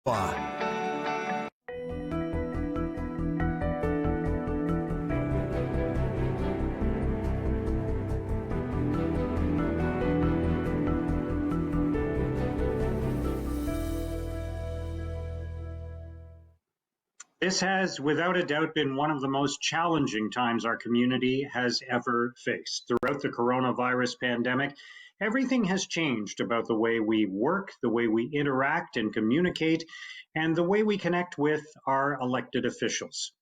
This has, without a doubt, been one of the most challenging times our community has ever faced. Throughout the coronavirus pandemic, everything has changed about the way we work, the way we interact and communicate, and the way we connect with our elected officials.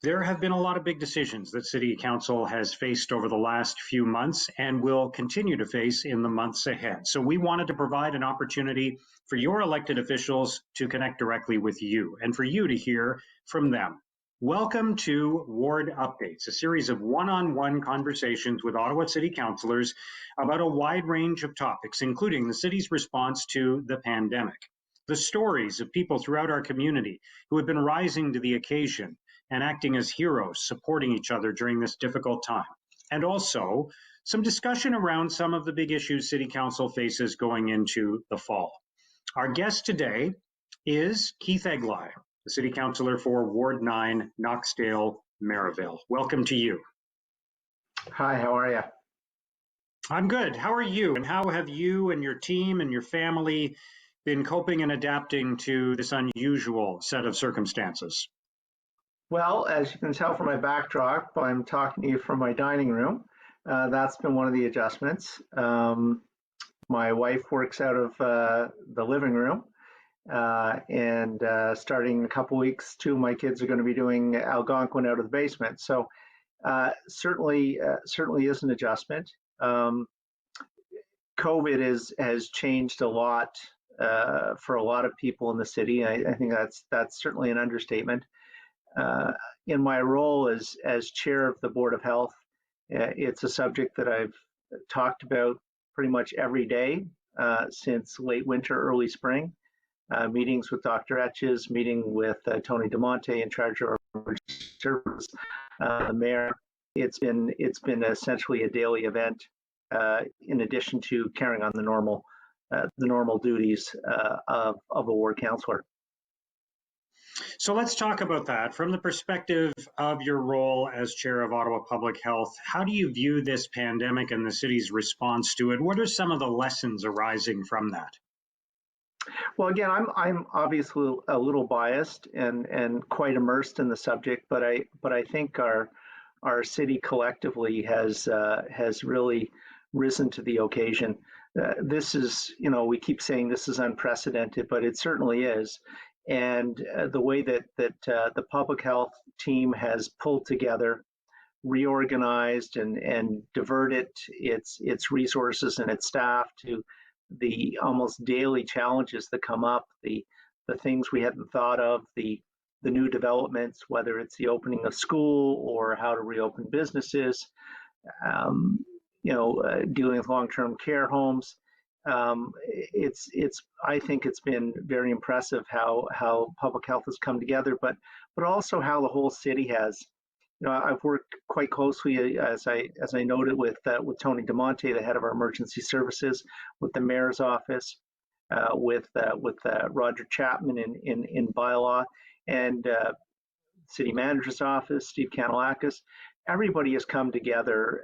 There have been a lot of big decisions that City Council has faced over the last few months and will continue to face in the months ahead. So we wanted to provide an opportunity for your elected officials to connect directly with you and for you to hear from them. Welcome to Ward Updates, a series of one-on-one conversations with Ottawa City Councillors about a wide range of topics, including the city's response to the pandemic, the stories of people throughout our community who have been rising to the occasion and acting as heroes, supporting each other during this difficult time. And also some discussion around some of the big issues City Council faces going into the fall. Our guest today is Keith Eglai, the City Councillor for Ward 9, Knoxdale-Merivale. Welcome to you. Hi, how are you? I'm good. How are you? And how have you and your team and your family been coping and adapting to this unusual set of circumstances? Well, as you can tell from my backdrop, I'm talking to you from my dining room. That's been one of the adjustments. My wife works out of the living room, and starting in a couple weeks, two of my kids are going to be doing Algonquin out of the basement. So certainly is an adjustment. COVID has changed a lot for a lot of people in the city. I think that's certainly an understatement. In my role as chair of the Board of Health, it's a subject that I've talked about pretty much every day since late winter, early spring. Meetings with Dr. Etches, meeting with Tony DeMonte in charge of our service, the mayor. It's been essentially a daily event, in addition to carrying on the normal duties of a ward councillor. So let's talk about that. From the perspective of your role as chair of Ottawa Public Health, how do you view this pandemic and the city's response to it? What are some of the lessons arising from that? Well, again, I'm obviously a little biased and quite immersed in the subject, but I think our city collectively has really risen to the occasion. This is, we keep saying this is unprecedented, but it certainly is. And the way that the public health team has pulled together, reorganized, and diverted its resources and its staff to the almost daily challenges that come up, the things we hadn't thought of, the new developments, whether it's the opening of school or how to reopen businesses, dealing with long-term care homes. I think it's been very impressive how public health has come together, but also how the whole city has. I've worked quite closely, as I noted, with Tony DeMonte, the head of our emergency services, with the mayor's office, with Roger Chapman in bylaw, and city manager's office, Steve Kanalakis. Everybody has come together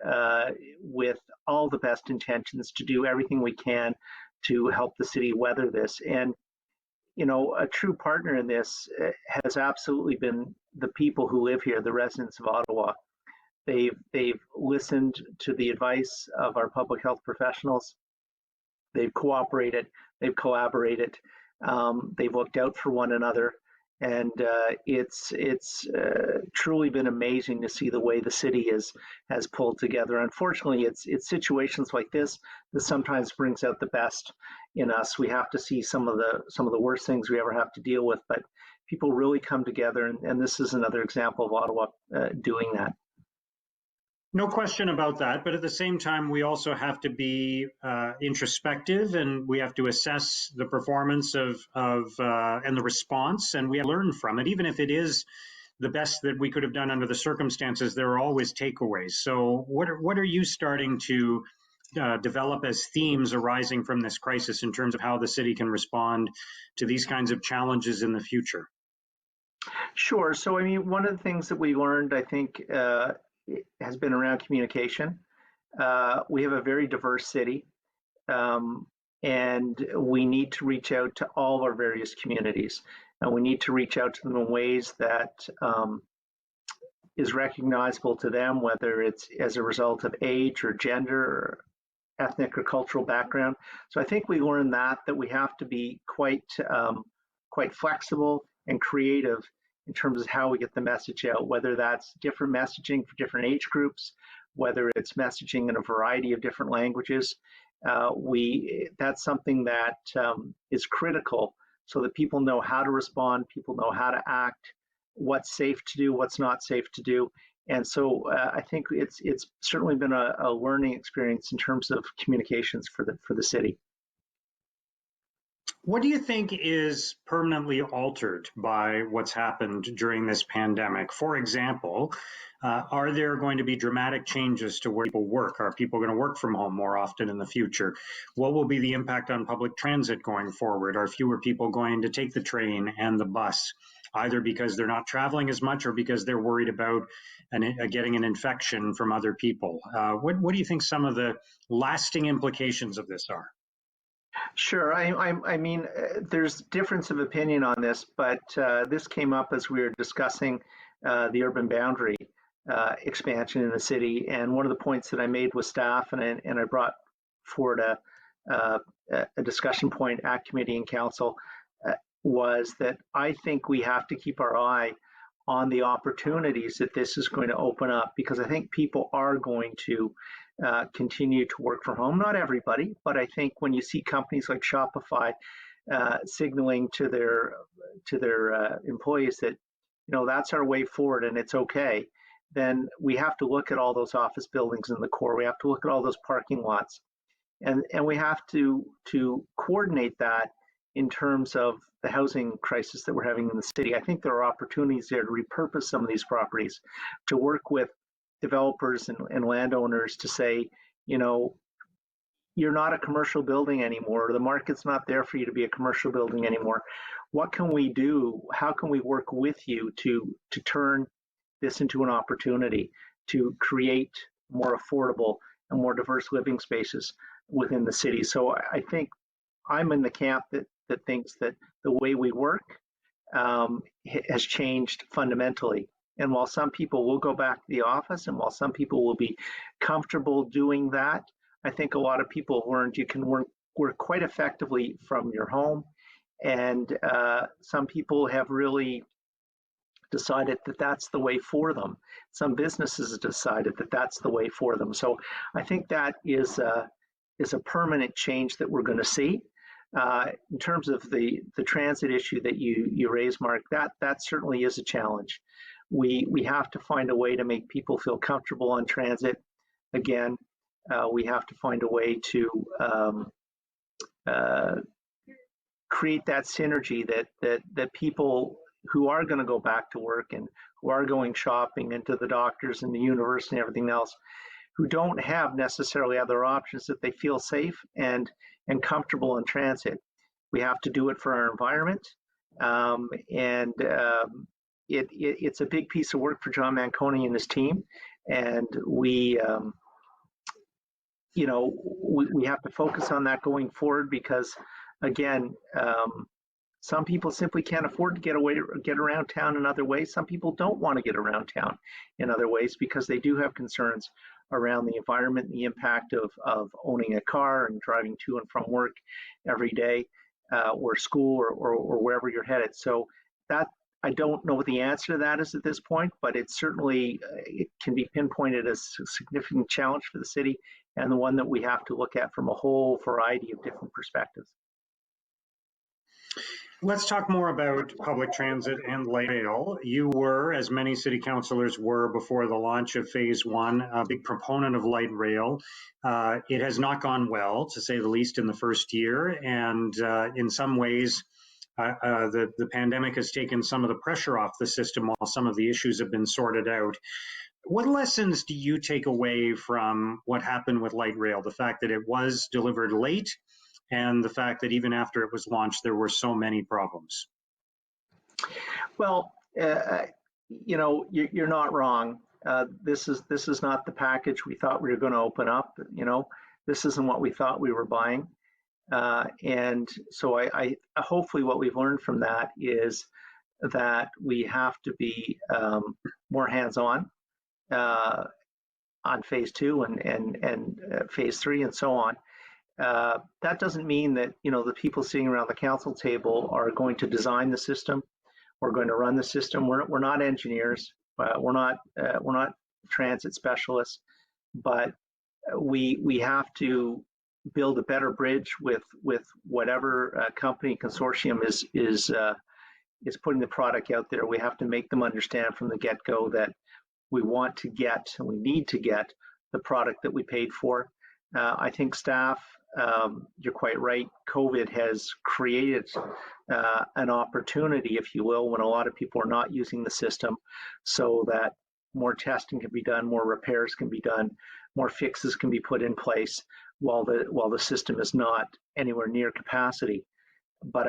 with all the best intentions to do everything we can to help the city weather this. And, a true partner in this has absolutely been the people who live here, the residents of Ottawa. They've listened to the advice of our public health professionals. They've cooperated, they've collaborated, they've looked out for one another. And it's truly been amazing to see the way the city has pulled together. Unfortunately, it's situations like this that sometimes brings out the best in us. We have to see some of the worst things we ever have to deal with, but people really come together, and this is another example of Ottawa doing that. No question about that, but at the same time, we also have to be introspective, and we have to assess the performance of and the response, and we have to learn from it. Even if it is the best that we could have done under the circumstances, there are always takeaways. So what are you starting to develop as themes arising from this crisis in terms of how the city can respond to these kinds of challenges in the future? Sure. So, I mean, one of the things that we learned, I think, has been around communication. We have a very diverse city, um, and we need to reach out to all of our various communities. And we need to reach out to them in ways that is recognizable to them, whether it's as a result of age or gender or ethnic or cultural background. So I think we learned that we have to be quite flexible and creative in terms of how we get the message out, whether that's different messaging for different age groups, whether it's messaging in a variety of different languages. That's something that is critical so that people know how to respond, people know how to act, what's safe to do, what's not safe to do. And so I think it's certainly been a learning experience in terms of communications for the city. What do you think is permanently altered by what's happened during this pandemic? For example, are there going to be dramatic changes to where people work? Are people going to work from home more often in the future? What will be the impact on public transit going forward? Are fewer people going to take the train and the bus, either because they're not traveling as much or because they're worried about getting an infection from other people? What do you think some of the lasting implications of this are? Sure. I mean, there's difference of opinion on this, but this came up as we were discussing the urban boundary expansion in the city. And one of the points that I made with staff, and I brought forward a discussion point at committee and council, was that I think we have to keep our eye on the opportunities that this is going to open up, because I think people are going to continue to work from home. Not everybody, but I think when you see companies like Shopify signaling to their employees that that's our way forward and it's okay, then we have to look at all those office buildings in the core. We have to look at all those parking lots, and we have to coordinate that in terms of the housing crisis that we're having in the city. I think there are opportunities there to repurpose some of these properties, to work with developers and landowners to say, you're not a commercial building anymore. The market's not there for you to be a commercial building anymore. What can we do? How can we work with you to turn this into an opportunity to create more affordable and more diverse living spaces within the city? So I think I'm in the camp that thinks that the way we work has changed fundamentally. And while some people will go back to the office, and while some people will be comfortable doing that, I think a lot of people have learned you can work quite effectively from your home. And some people have really decided that that's the way for them. Some businesses have decided that that's the way for them. So I think that is a permanent change that we're going to see. In terms of the transit issue that you raised, Mark, that certainly is a challenge. We have to find a way to make people feel comfortable on transit. Again, we have to find a way to create that synergy that people who are going to go back to work and who are going shopping and to the doctors and the university and everything else, who don't have necessarily other options, that they feel safe and comfortable in transit. We have to do it for our environment, it's a big piece of work for John Manconi and his team, and we have to focus on that going forward, because again, some people simply can't afford to get around town in other ways. Some people don't want to get around town in other ways because they do have concerns around the environment and the impact of owning a car and driving to and from work every day, or school, or wherever you're headed. So that, I don't know what the answer to that is at this point, but it certainly it can be pinpointed as a significant challenge for the city, and the one that we have to look at from a whole variety of different perspectives. Let's talk more about public transit and light rail. You were, as many city councillors were before the launch of phase one, a big proponent of light rail. It has not gone well, to say the least, in the first year. And in some ways, the pandemic has taken some of the pressure off the system while some of the issues have been sorted out. What lessons do you take away from what happened with light rail? The fact that it was delivered late, and the fact that even after it was launched, there were so many problems. Well, you're not wrong. This is not the package we thought we were going to open up. This isn't what we thought we were buying. And so I hopefully what we've learned from that is that we have to be more hands-on on phase 2 and phase 3 and so on. That doesn't mean that the people sitting around the council table are going to design the system. We're going to run the system. We're not engineers. We're not transit specialists, but we have to build a better bridge with whatever company consortium is putting the product out there. We have to make them understand from the get-go that we want to get and we need to get the product that we paid for. I think staff, you're quite right, COVID has created an opportunity, if you will, when a lot of people are not using the system, so that more testing can be done, more repairs can be done, more fixes can be put in place while the system is not anywhere near capacity. But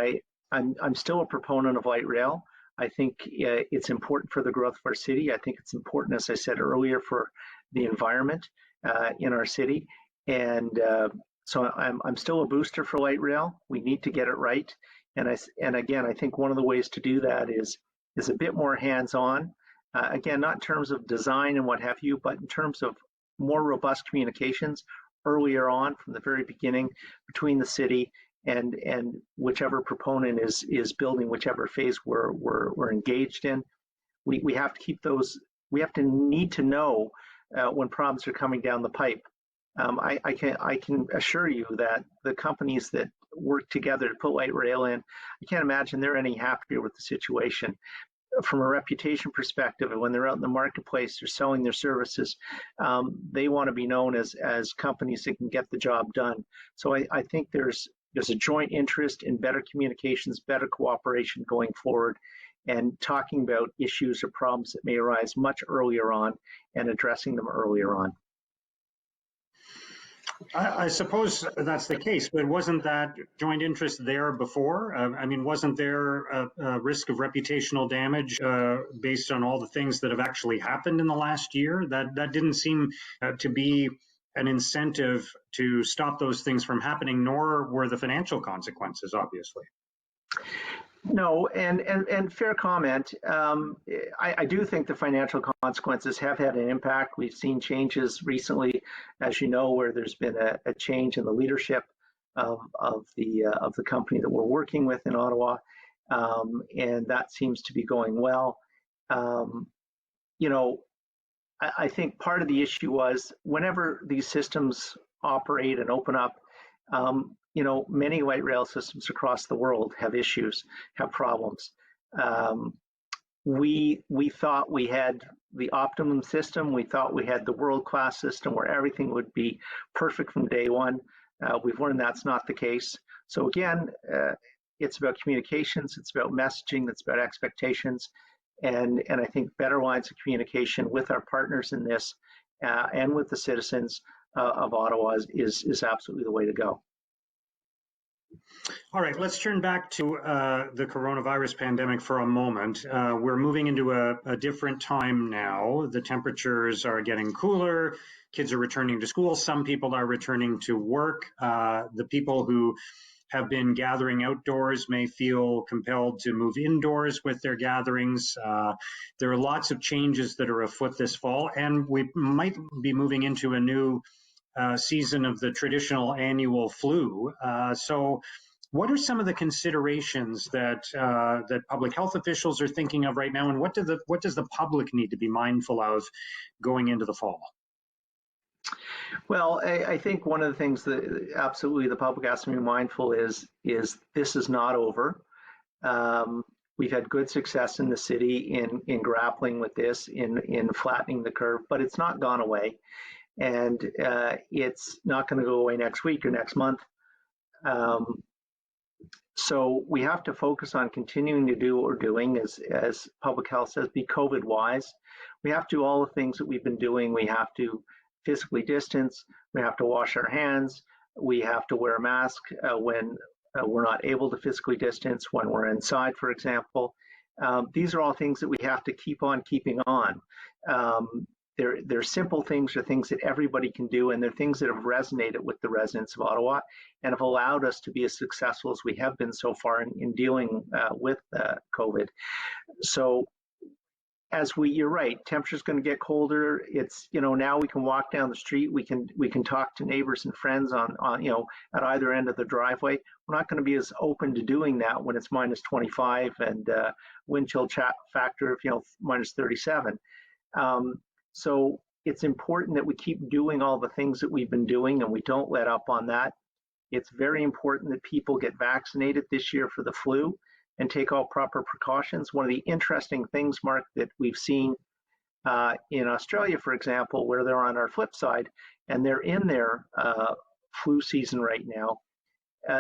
I'm still a proponent of light rail. I think it's important for the growth of our city. I think it's important, as I said earlier, for the environment in our city. And so I'm still a booster for light rail. We need to get it right. And again, I think one of the ways to do that is a bit more hands-on. Again, not in terms of design and what have you, but in terms of more robust communications earlier on from the very beginning between the city and whichever proponent is building whichever phase we're engaged in. We have to keep those. We have to need to know when problems are coming down the pipe. I can assure you that the companies that work together to put light rail in, I can't imagine they're any happier with the situation. From a reputation perspective, and when they're out in the marketplace, they're selling their services, they want to be known as companies that can get the job done. So I think there's a joint interest in better communications, better cooperation going forward, and talking about issues or problems that may arise much earlier on and addressing them earlier on. I suppose that's the case, but wasn't that joint interest there before? I mean, wasn't there a risk of reputational damage based on all the things that have actually happened in the last year? That didn't seem to be an incentive to stop those things from happening, nor were the financial consequences, obviously. No, and fair comment. I do think the financial consequences have had an impact. We've seen changes recently, as you know, where there's been a change in the leadership of the company that we're working with in Ottawa, and that seems to be going well. I think part of the issue was whenever these systems operate and open up, many light rail systems across the world have issues, have problems. We thought we had the optimum system. We thought we had the world-class system where everything would be perfect from day one. We've learned that's not the case. So again, it's about communications, it's about messaging, it's about expectations, and I think better lines of communication with our partners in this and with the citizens of Ottawa is absolutely the way to go. All right, let's turn back to the coronavirus pandemic for a moment. We're moving into a different time now. The temperatures are getting cooler. Kids are returning to school. Some people are returning to work. The people who have been gathering outdoors may feel compelled to move indoors with their gatherings. There are lots of changes that are afoot this fall, and we might be moving into a new season of the traditional annual flu. So what are some of the considerations that public health officials are thinking of right now, and what does the public need to be mindful of going into the fall? Well, I think one of the things that absolutely the public has to be mindful is this is not over. We've had good success in the city in grappling with this, in flattening the curve, but it's not gone away. And it's not going to go away next week or next month. So we have to focus on continuing to do what we're doing, as public health says, be COVID wise. We have to do all the things that we've been doing. We have to physically distance. We have to wash our hands. We have to wear a mask when we're not able to physically distance, when we're inside, for example. These are all things that we have to keep on keeping on. They're simple things, or things that everybody can do, and they're things that have resonated with the residents of Ottawa and have allowed us to be as successful as we have been so far in dealing with COVID. So you're right, temperature's going to get colder. It's, now we can walk down the street, we can talk to neighbors and friends on at either end of the driveway. We're not going to be as open to doing that when it's minus 25 and wind chill factor of minus 37. So it's important that we keep doing all the things that we've been doing and we don't let up on that. It's very important that people get vaccinated this year for the flu and take all proper precautions. One of the interesting things, Mark, that we've seen in Australia, for example, where they're on our flip side and they're in their flu season right now,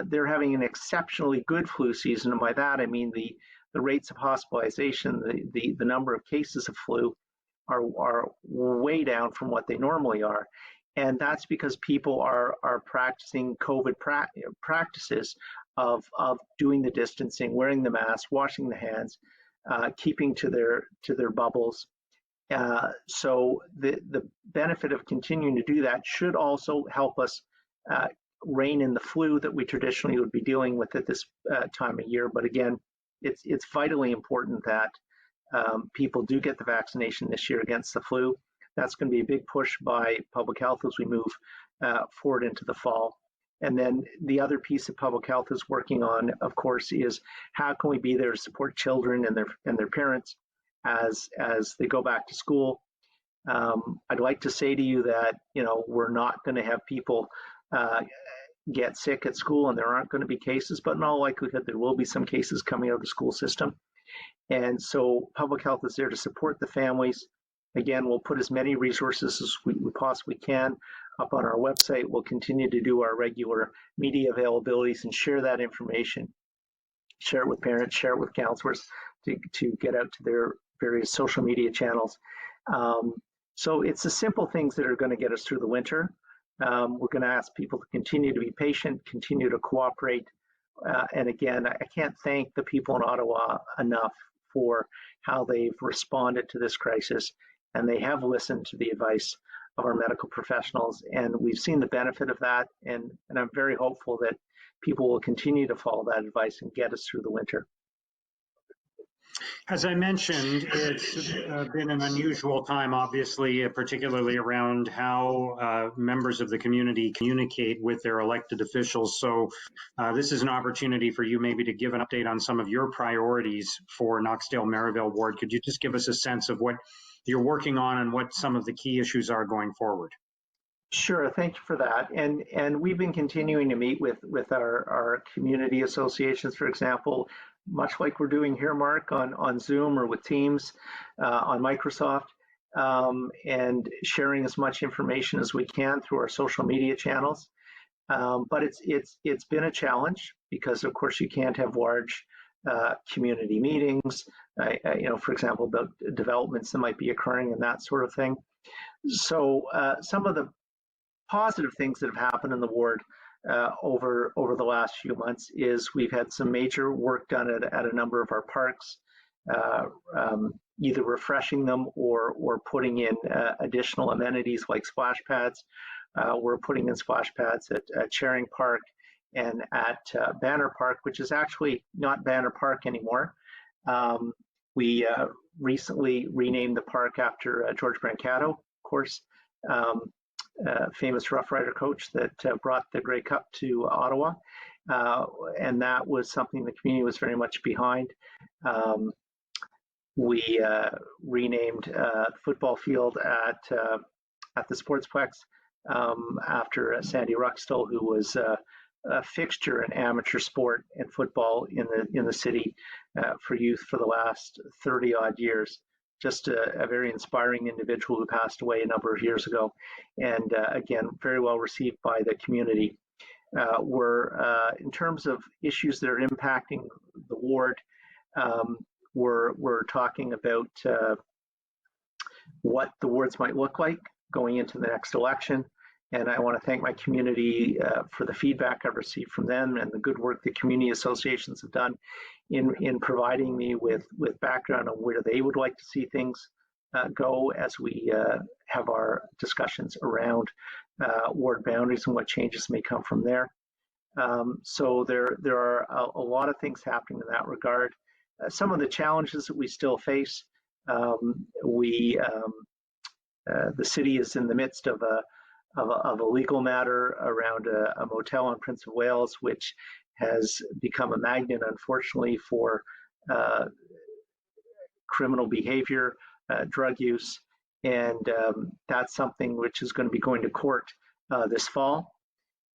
they're having an exceptionally good flu season. And by that, I mean the rates of hospitalization, the number of cases of flu are way down from what they normally are. And that's because people are practicing COVID practices of doing the distancing, wearing the mask, washing the hands, keeping to their bubbles. So the benefit of continuing to do that should also help us rein in the flu that we traditionally would be dealing with at this time of year. But again, it's vitally important that people do get the vaccination this year against the flu. That's going to be a big push by public health as we move forward into the fall. And then the other piece of public health is working on, of course, is how can we be there to support children and their parents as they go back to school. I'd like to say to you that we're not going to have people get sick at school, and there aren't going to be cases, but in all likelihood there will be some cases coming out of the school system. And so public health is there to support the families. Again, we'll put as many resources as we possibly can up on our website. We'll continue to do our regular media availabilities and share that information. Share it with parents, share it with counselors to get out to their various social media channels. So it's the simple things that are going to get us through the winter. We're going to ask people to continue to be patient, continue to cooperate. And again, I can't thank the people in Ottawa enough for how they've responded to this crisis, and they have listened to the advice of our medical professionals, and we've seen the benefit of that, and I'm very hopeful that people will continue to follow that advice and get us through the winter. As I mentioned, it's been an unusual time, obviously, particularly around how members of the community communicate with their elected officials. So this is an opportunity for you maybe to give an update on some of your priorities for Knoxdale-Merivale Ward. Could you just give us a sense of what you're working on and what some of the key issues are going forward? Sure, thank you for that. And we've been continuing to meet with our community associations, for example, much like we're doing here, Mark, on Zoom or with Teams, on Microsoft, and sharing as much information as we can through our social media channels. But it's been a challenge because, of course, you can't have large community meetings, for example, about developments that might be occurring and that sort of thing. So some of the positive things that have happened in the ward over the last few months is we've had some major work done at a number of our parks, either refreshing them or putting in additional amenities like splash pads. We're putting in splash pads at Charing Park and at Banner Park, which is actually not Banner Park anymore. We recently renamed the park after George Brancato, of course, famous Rough Rider coach that brought the Grey Cup to Ottawa. And that was something the community was very much behind. We renamed the football field at the Sportsplex after Sandy Ruxtall, who was a fixture in amateur sport and football in the city for youth for the last 30 odd years. Just a very inspiring individual who passed away a number of years ago, and again, very well received by the community. In terms of issues that are impacting the ward, we're talking about what the wards might look like going into the next election. And I want to thank my community for the feedback I've received from them and the good work the community associations have done in providing me with background on where they would like to see things go as we have our discussions around ward boundaries and what changes may come from there. So there are a lot of things happening in that regard. Some of the challenges that we still face, the city is in the midst of a legal matter around a motel on Prince of Wales, which has become a magnet, unfortunately, for criminal behavior, drug use, and that's something which is going to be going to court this fall,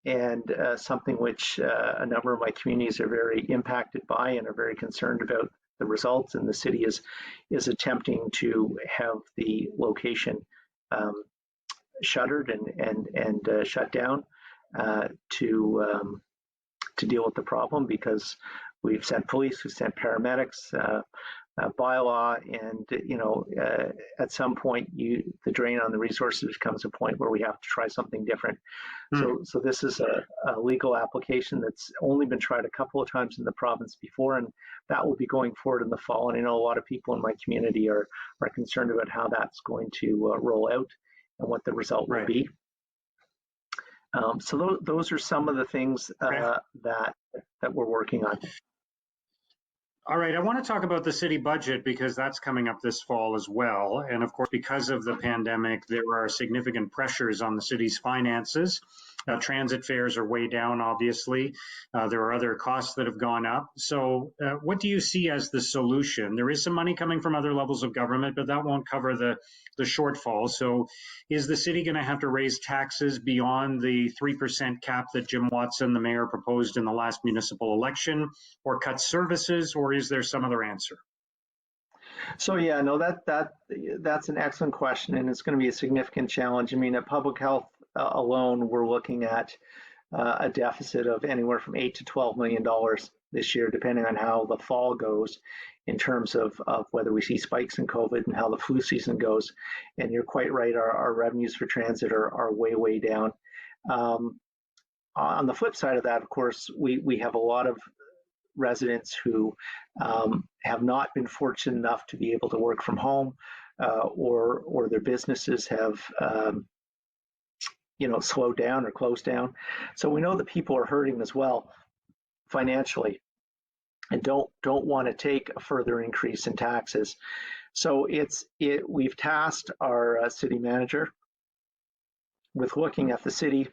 and something which a number of my communities are very impacted by and are very concerned about the results, and the city is attempting to have the location shuttered and shut down to deal with the problem, because we've sent police, we've sent paramedics, bylaw, and at some point the drain on the resources comes a point where we have to try something different. So this is a legal application that's only been tried a couple of times in the province before, and that will be going forward in the fall. And I know a lot of people in my community are concerned about how that's going to roll out and what the result will be. So those are some of the things that we're working on. All right, I want to talk about the city budget because that's coming up this fall as well. And of course, because of the pandemic, there are significant pressures on the city's finances. Transit fares are way down, obviously. There are other costs that have gone up. So what do you see as the solution? There is some money coming from other levels of government, but that won't cover the shortfall. So is the city going to have to raise taxes beyond the 3% cap that Jim Watson, the mayor, proposed in the last municipal election, or cut services, or is there some other answer? So yeah, no, that's an excellent question, and it's going to be a significant challenge. I mean, at public health alone, we're looking at a deficit of anywhere from $8 to $12 million this year, depending on how the fall goes, in terms of whether we see spikes in COVID and how the flu season goes. And you're quite right, our revenues for transit are way down. On the flip side of that, of course, we have a lot of residents who have not been fortunate enough to be able to work from home, or their businesses have slowed down or closed down. So we know that people are hurting as well financially and don't want to take a further increase in taxes. So we've tasked our city manager with looking at the city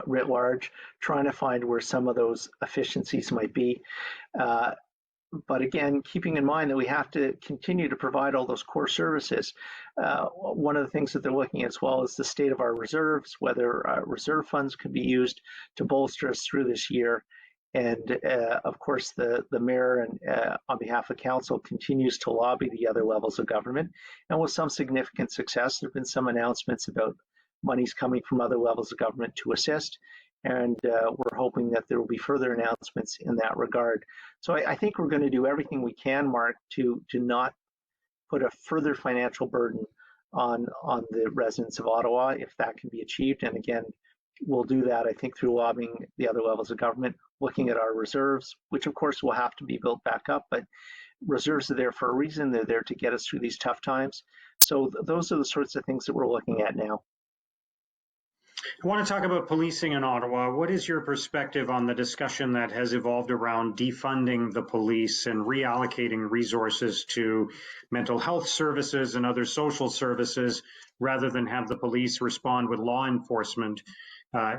writ large, trying to find where some of those efficiencies might be. But again, keeping in mind that we have to continue to provide all those core services. One of the things that they're looking at as well is the state of our reserves, whether reserve funds could be used to bolster us through this year. And of course, the mayor, and on behalf of council, continues to lobby the other levels of government. And with some significant success, there have been some announcements about monies coming from other levels of government to assist. And we're hoping that there will be further announcements in that regard. So I think we're going to do everything we can, Mark, to not put a further financial burden on the residents of Ottawa, if that can be achieved. And again, we'll do that, I think, through lobbying the other levels of government, looking at our reserves, which of course will have to be built back up, but reserves are there for a reason. They're there to get us through these tough times. So those are the sorts of things that we're looking at now. I want to talk about policing in Ottawa. What is your perspective on the discussion that has evolved around defunding the police and reallocating resources to mental health services and other social services rather than have the police respond with law enforcement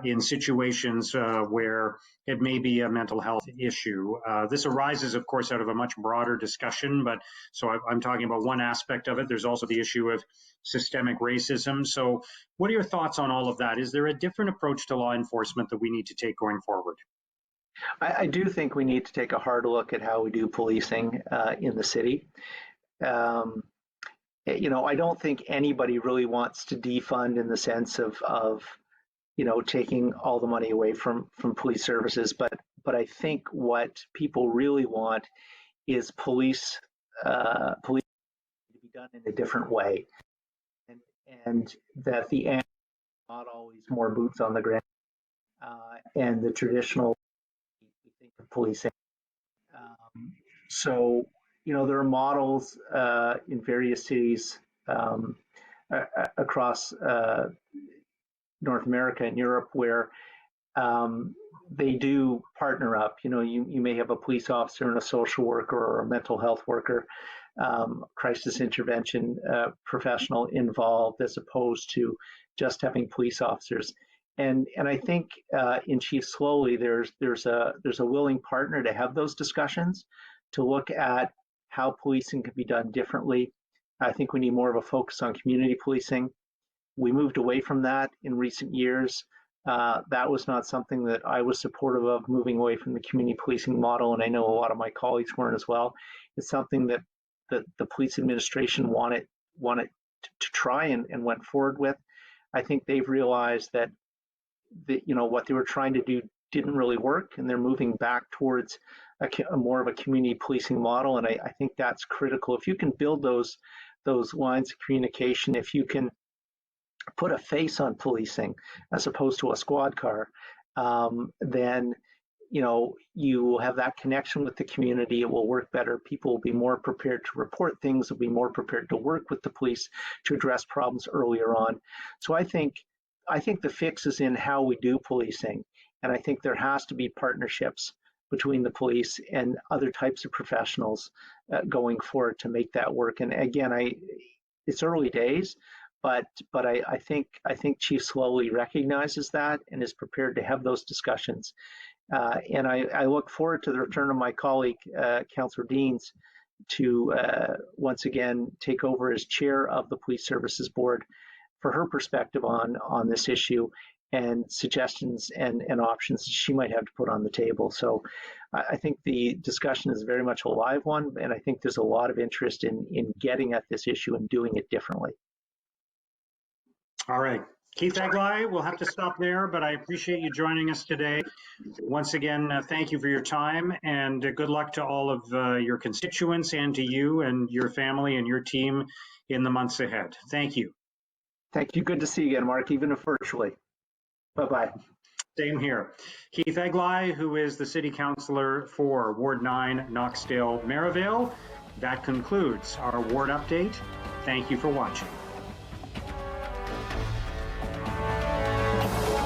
in situations where it may be a mental health issue? This arises, of course, out of a much broader discussion, but so I'm talking about one aspect of it. There's also the issue of systemic racism. So what are your thoughts on all of that? Is there a different approach to law enforcement that we need to take going forward? I do think we need to take a hard look at how we do policing in the city. I don't think anybody really wants to defund in the sense of taking all the money away from police services. But I think what people really want is police to be done in a different way, and that the end is not always more boots on the ground and the traditional we think of policing. So there are models in various cities across North America and Europe where they do partner up. You may have a police officer and a social worker or a mental health worker, crisis intervention professional involved, as opposed to just having police officers. And I think in Chief Slowly, there's a willing partner to have those discussions, to look at how policing can be done differently. I think we need more of a focus on community policing. We moved away from that in recent years. That was not something that I was supportive of, moving away from the community policing model, and I know a lot of my colleagues weren't as well. It's something that the police administration wanted to try and went forward with. I think they've realized that what they were trying to do didn't really work, and they're moving back towards a more of a community policing model. And I think that's critical. If you can build those lines of communication, if you can put a face on policing as opposed to a squad car, then you will have that connection with the community. It will work better. People will be more prepared to report things, will be more prepared to work with the police to address problems earlier on. So I think the fix is in how we do policing, and I think there has to be partnerships between the police and other types of professionals going forward to make that work. And again, it's early days, but I think Chief Slowly recognizes that and is prepared to have those discussions. And I look forward to the return of my colleague, Councillor Deans, to once again take over as chair of the Police Services Board for her perspective on this issue and suggestions and options she might have to put on the table. So I think the discussion is very much a live one, and I think there's a lot of interest in getting at this issue and doing it differently. All right. Keith Eglai, we'll have to stop there, but I appreciate you joining us today. Once again, thank you for your time, and good luck to all of your constituents and to you and your family and your team in the months ahead. Thank you. Thank you. Good to see you again, Mark, even if virtually. Bye-bye. Same here. Keith Eglai, who is the City Councillor for Ward 9, Knoxdale-Merivale. That concludes our ward update. Thank you for watching.